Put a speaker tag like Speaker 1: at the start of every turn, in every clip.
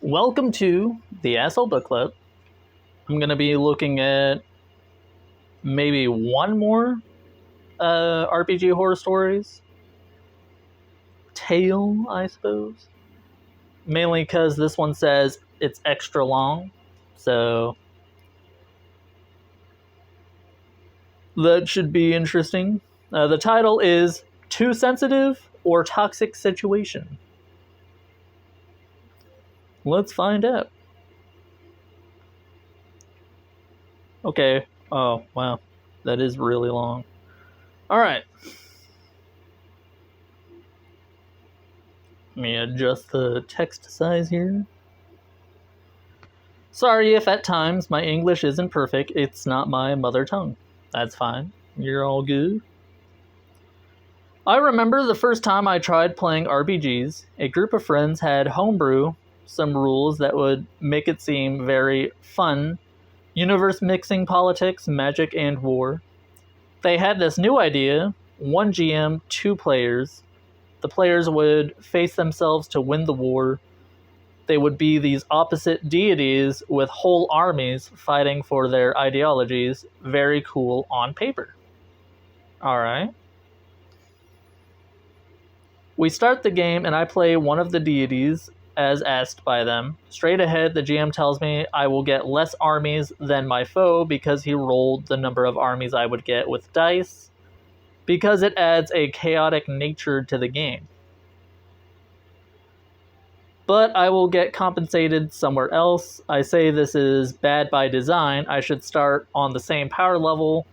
Speaker 1: Welcome to the Asshole Book Club. I'm going to be looking at maybe one more RPG horror stories tale, I suppose. Mainly because this one says it's extra long, so that should be interesting. The title is Too Sensitive or Toxic Situation. Let's find out. Okay. Oh, wow. That is really long. Alright. Let me adjust the text size here. Sorry if at times my English isn't perfect, it's not my mother tongue. That's fine. You're all good. I remember the first time I tried playing RPGs, a group of friends had homebrew some rules that would make it seem very fun. Universe mixing politics, magic, and war. They had this new idea, 1 GM, 2 players. The players would face themselves to win the war. They would be these opposite deities with whole armies fighting for their ideologies. Very cool on paper. Alright. We start the game and I play one of the deities as asked by them. Straight ahead, the GM tells me I will get less armies than my foe because he rolled the number of armies I would get with dice, because it adds a chaotic nature to the game. But I will get compensated somewhere else. I say this is bad by design. I should start on the same power level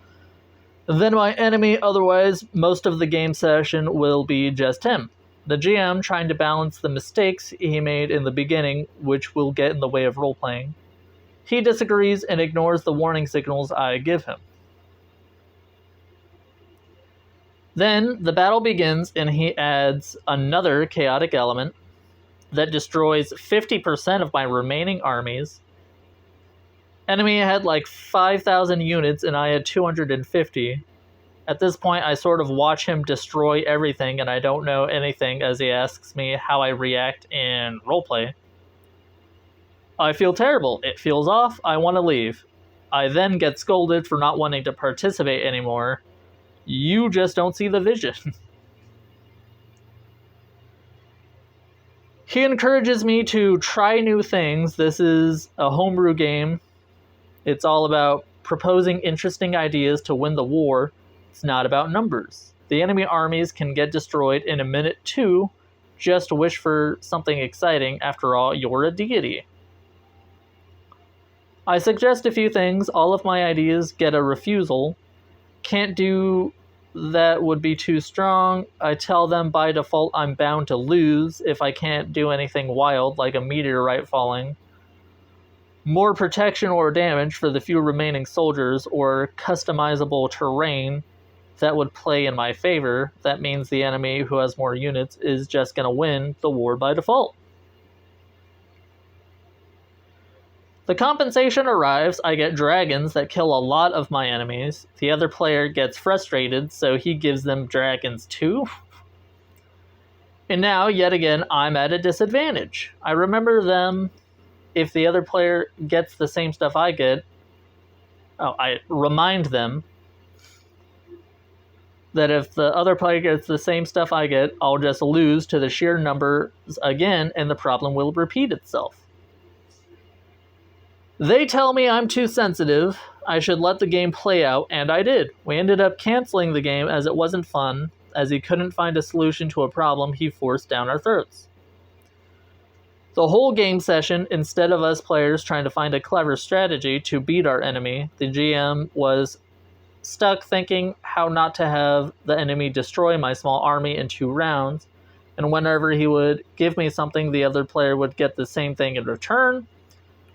Speaker 1: than my enemy, otherwise most of the game session will be just him. The GM trying to balance the mistakes he made in the beginning, which will get in the way of role-playing. He disagrees and ignores the warning signals I give him. Then the battle begins and he adds another chaotic element that destroys 50% of my remaining armies. Enemy had like 5,000 units and I had 250. At this point, I sort of watch him destroy everything and I don't know anything as he asks me how I react in roleplay. I feel terrible. It feels off. I want to leave. I then get scolded for not wanting to participate anymore. You just don't see the vision. He encourages me to try new things. This is a homebrew game. It's all about proposing interesting ideas to win the war. It's not about numbers. The enemy armies can get destroyed in a minute too. Just wish for something exciting. After all, you're a deity. I suggest a few things. All of my ideas get a refusal. Can't do that, would be too strong. I tell them by default I'm bound to lose if I can't do anything wild like a meteorite falling. More protection or damage for the few remaining soldiers, or customizable terrain that would play in my favor. That means the enemy who has more units is just going to win the war by default. The compensation arrives. I get dragons that kill a lot of my enemies. The other player gets frustrated, so he gives them dragons too. And now, yet again, I'm at a disadvantage. I remember them. If the other player gets the same stuff I get, I remind them that if the other player gets the same stuff I get, I'll just lose to the sheer numbers again, and the problem will repeat itself. They tell me I'm too sensitive. I should let the game play out, and I did. We ended up canceling the game as it wasn't fun, as he couldn't find a solution to a problem he forced down our throats. The whole game session, instead of us players trying to find a clever strategy to beat our enemy, the GM was stuck thinking how not to have the enemy destroy my small army in 2 rounds, and whenever he would give me something, the other player would get the same thing in return,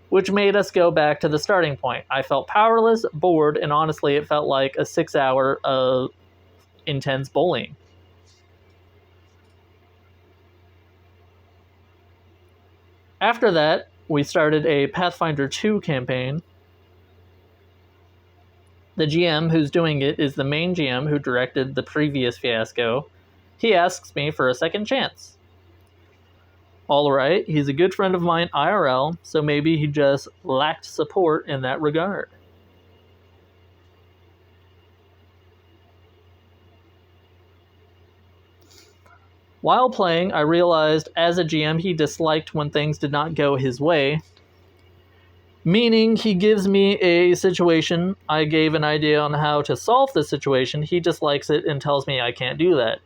Speaker 1: which made us go back to the starting point. I felt powerless, bored, and honestly it felt like a 6-hour of intense bullying. After that, we started a Pathfinder 2 campaign. The GM who's doing it is the main GM who directed the previous fiasco. He asks me for a second chance. Alright, he's a good friend of mine IRL, so maybe he just lacked support in that regard. While playing, I realized as a GM he disliked when things did not go his way, meaning he gives me a situation, I gave an idea on how to solve the situation, he dislikes it and tells me I can't do that.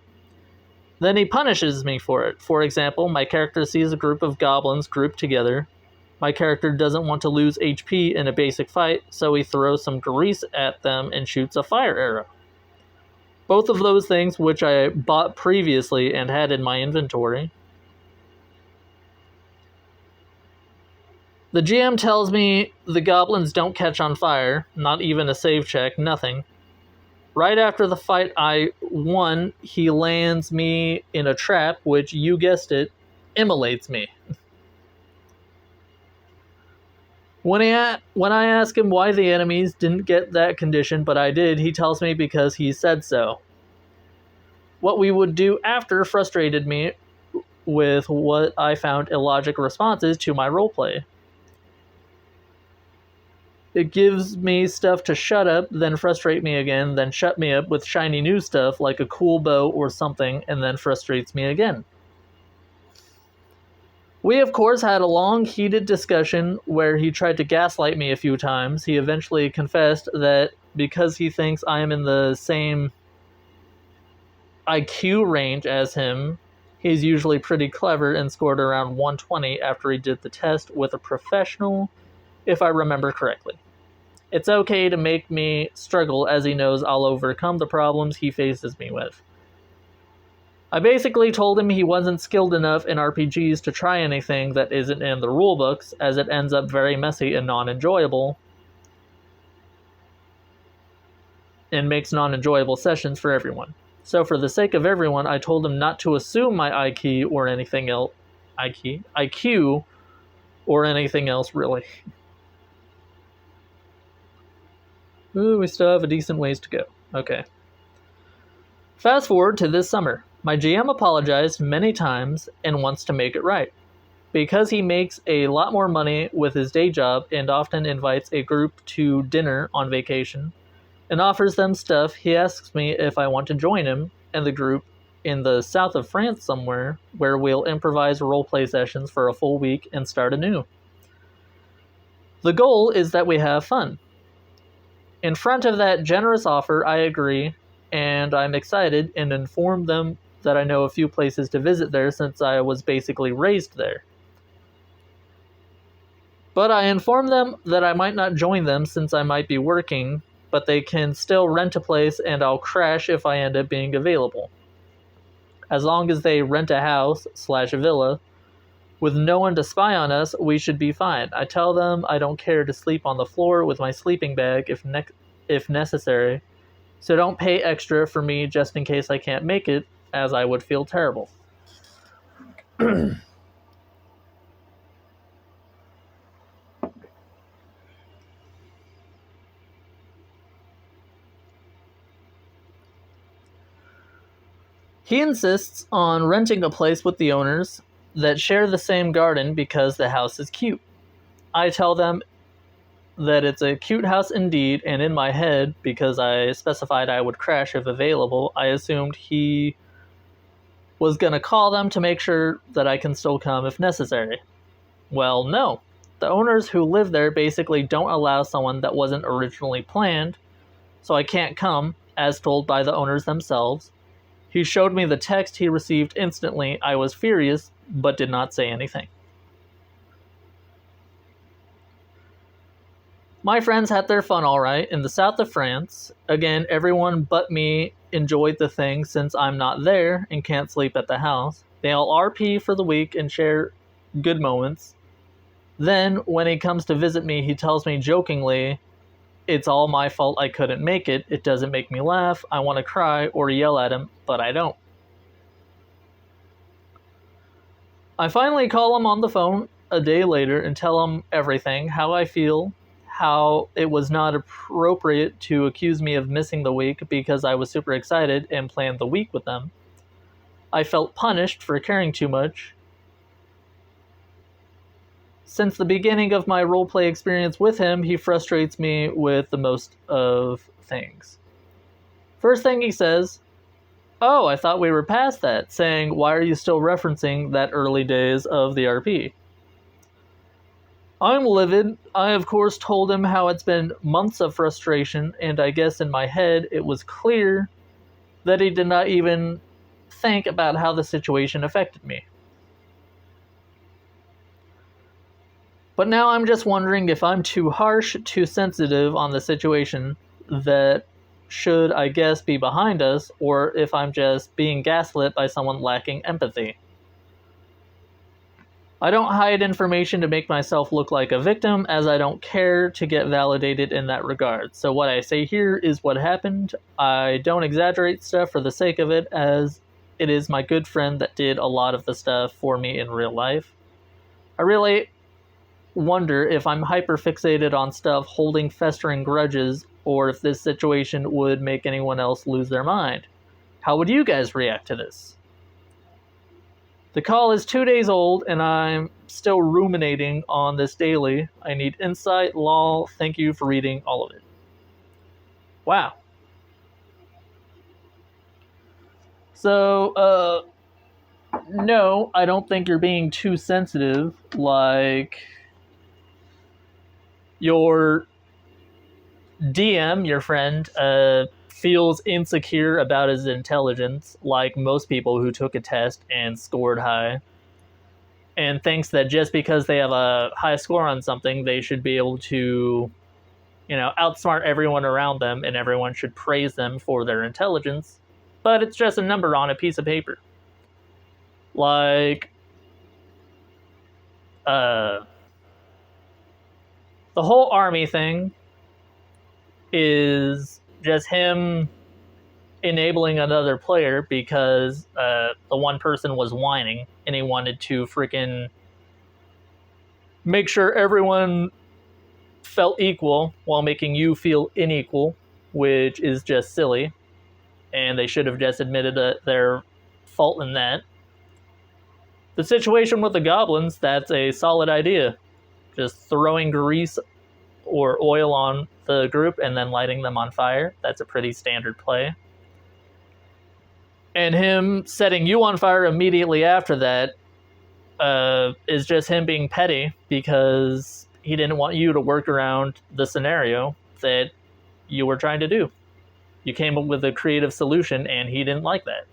Speaker 1: Then he punishes me for it. For example, my character sees a group of goblins grouped together. My character doesn't want to lose HP in a basic fight, so he throws some grease at them and shoots a fire arrow. Both of those things which I bought previously and had in my inventory. The GM tells me the goblins don't catch on fire, not even a save check, nothing. Right after the fight I won, he lands me in a trap, which, you guessed it, immolates me. When I ask him why the enemies didn't get that condition, but I did, he tells me because he said so. What we would do after frustrated me with what I found illogic responses to my roleplay. It gives me stuff to shut up, then frustrate me again, then shut me up with shiny new stuff like a cool bow or something, and then frustrates me again. We, of course, had a long, heated discussion where he tried to gaslight me a few times. He eventually confessed that because he thinks I am in the same IQ range as him, he's usually pretty clever and scored around 120 after he did the test with a professional, if I remember correctly. It's okay to make me struggle as he knows I'll overcome the problems he faces me with. I basically told him he wasn't skilled enough in RPGs to try anything that isn't in the rulebooks, as it ends up very messy and non-enjoyable, and makes non-enjoyable sessions for everyone. So for the sake of everyone, I told him not to assume my IQ or anything else. IQ or anything else, really. Ooh, we still have a decent ways to go. Okay. Fast forward to this summer. My GM apologized many times and wants to make it right. Because he makes a lot more money with his day job and often invites a group to dinner on vacation and offers them stuff, he asks me if I want to join him and the group in the south of France somewhere where we'll improvise roleplay sessions for a full week and start anew. The goal is that we have fun. In front of that generous offer, I agree, and I'm excited and inform them that I know a few places to visit there since I was basically raised there. But I inform them that I might not join them since I might be working, but they can still rent a place and I'll crash if I end up being available. As long as they rent a house/a villa with no one to spy on us, we should be fine. I tell them I don't care to sleep on the floor with my sleeping bag if necessary, so don't pay extra for me just in case I can't make it, as I would feel terrible. He insists on renting a place with the owners that share the same garden because the house is cute. I tell them that it's a cute house indeed, and in my head, because I specified I would crash if available, I assumed he was going to call them to make sure that I can still come if necessary. Well, no. The owners who live there basically don't allow someone that wasn't originally planned, so I can't come, as told by the owners themselves. He showed me the text he received instantly. I was furious, but did not say anything. My friends had their fun all right in the south of France. Again, everyone but me enjoyed the thing since I'm not there and can't sleep at the house. They all RP for the week and share good moments. Then, when he comes to visit me, he tells me jokingly, it's all my fault I couldn't make it. It doesn't make me laugh. I want to cry or yell at him, but I don't. I finally call him on the phone a day later and tell him everything, how I feel, how it was not appropriate to accuse me of missing the week because I was super excited and planned the week with them. I felt punished for caring too much. Since the beginning of my roleplay experience with him, he frustrates me with the most of things. First thing he says, "Oh, I thought we were past that," saying, "Why are you still referencing that early days of the RP?" I'm livid. I, of course, told him how it's been months of frustration, and I guess in my head it was clear that he did not even think about how the situation affected me. But now I'm just wondering if I'm too harsh, too sensitive on the situation that should, I guess, be behind us, or if I'm just being gaslit by someone lacking empathy. I don't hide information to make myself look like a victim, as I don't care to get validated in that regard. So what I say here is what happened. I don't exaggerate stuff for the sake of it, as it is my good friend that did a lot of the stuff for me in real life. I really wonder if I'm hyper-fixated on stuff, holding festering grudges, or if this situation would make anyone else lose their mind. How would you guys react to this? The call is 2 days old, and I'm still ruminating on this daily. I need insight, lol. Thank you for reading all of it. Wow. So, no, I don't think you're being too sensitive. Like, your DM, your friend, feels insecure about his intelligence, like most people who took a test and scored high, and thinks that just because they have a high score on something, they should be able to, outsmart everyone around them, and everyone should praise them for their intelligence. But it's just a number on a piece of paper. Like, the whole army thing is just him enabling another player because the one person was whining and he wanted to freaking make sure everyone felt equal while making you feel unequal, which is just silly. And they should have just admitted their fault in that. The situation with the goblins, that's a solid idea. Just throwing grease or oil on the group and then lighting them on fire. That's a pretty standard play. And him setting you on fire immediately after that is just him being petty because he didn't want you to work around the scenario that you were trying to do. You came up with a creative solution and he didn't like that.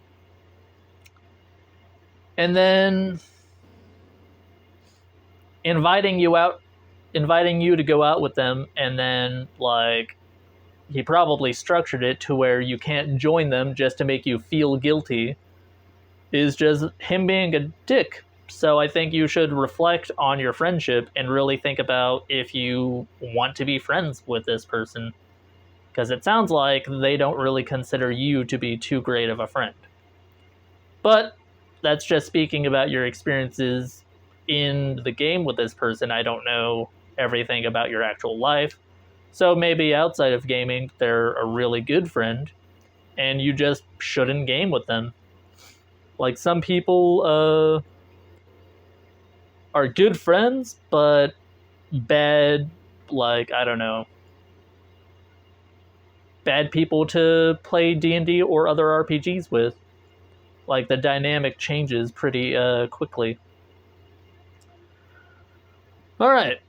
Speaker 1: And then inviting you to go out with them, and then like he probably structured it to where you can't join them just to make you feel guilty, is just him being a dick. So I think you should reflect on your friendship and really think about if you want to be friends with this person, because it sounds like they don't really consider you to be too great of a friend. But that's just speaking about your experiences in the game with this person. I don't know everything about your actual life. So maybe outside of gaming, they're a really good friend, and you just shouldn't game with them. Like, some people are good friends, but bad, like, I don't know, bad people to play D&D or other RPGs with. Like, the dynamic changes pretty quickly. Alright.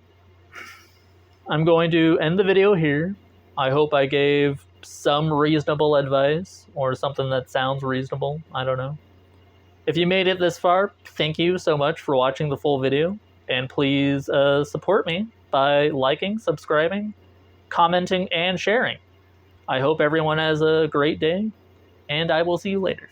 Speaker 1: I'm going to end the video here. I hope I gave some reasonable advice, or something that sounds reasonable. I don't know. If you made it this far, thank you so much for watching the full video, and please support me by liking, subscribing, commenting, and sharing. I hope everyone has a great day, and I will see you later.